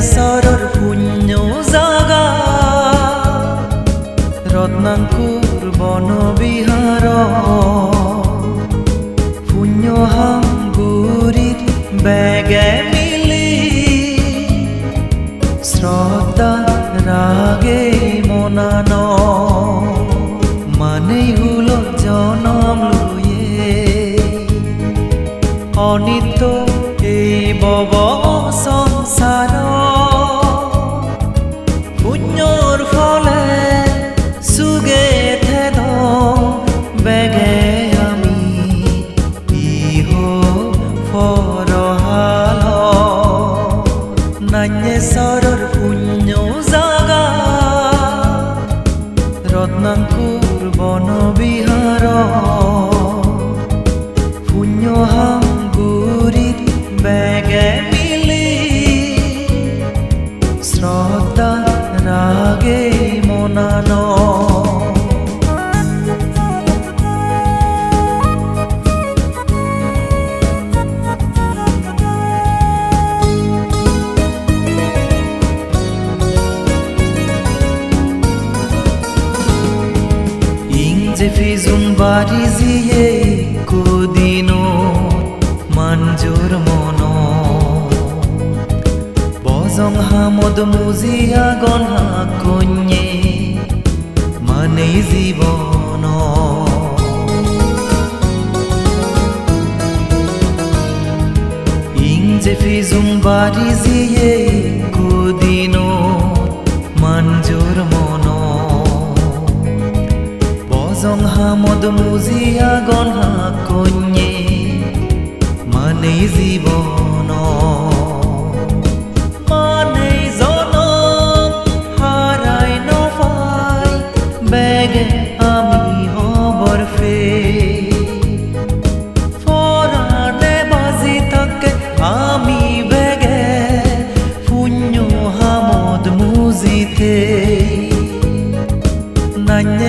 soror punyo jaga Rotnangkur bono bihara punyo hamgurit bege mili Shraddha rage monano mane hulo janam luye Onitto ei baba সংসার পুণ্যর ফলে সুগে থেদ বেগে আমি ইহ ফরহাল নান্যেশ্বরর পুণ্য জাগা রত্নাঙ্কুর বনবিহার পুণ্য হামগুরিত বেগে Shraddha rage monano Ingje fizun bariziye kodino manjur mono Bozong hamod muzia gon hakonye mane jibono Ingje fizum bariziye kodino manjur mono Bozong hamod muzia gon hakonye mane jibono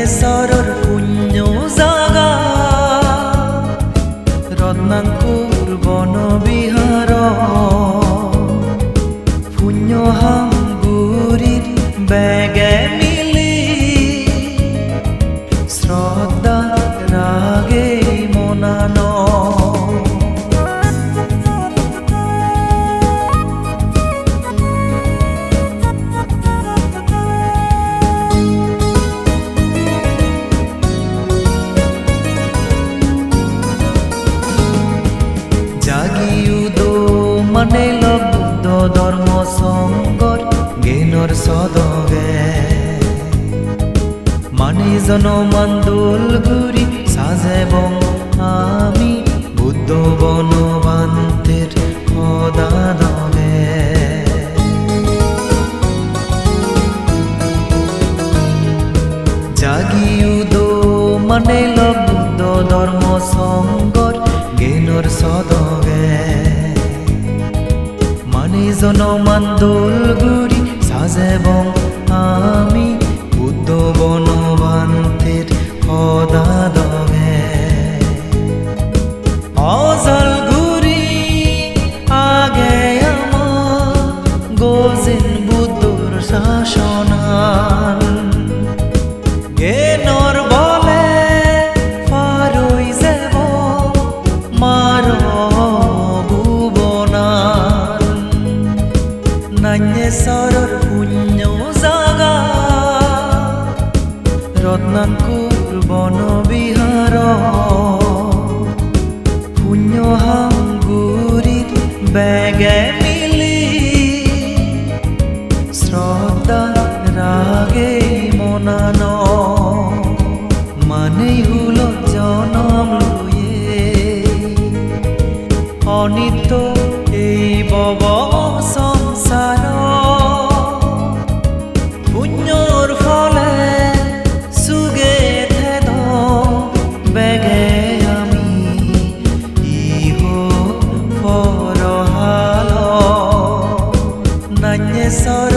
Soror punyo jaga Rotnangkur bonobihara punyo hamgurit bege mili Shraddha rage monano Mane buddha dharma sangor genor sodoge Mane jano mandol guri sajebong ami buddha bonovanter hodadage Jagiudo mane buddha dharma sangor genor sodoge জনমান্দোল গুরি সাজেবং আমি বুদ্ধ বনবান্তের হদাদগে অজল গুরি আগে আমার গোজিন বুদ্ধর শাসনান জ্ঞানর বলে পারই যাব মার Soror punyo jaga Rotnangkur bonobihara punyo hamgurit bege mili Shraddha rage monano mane hulo janam luye Onitto ei baba সংসার পুণ্যর ফলে সুগে থেদ বেগে আমি ইহ ফরহাল নান্যেশ্বর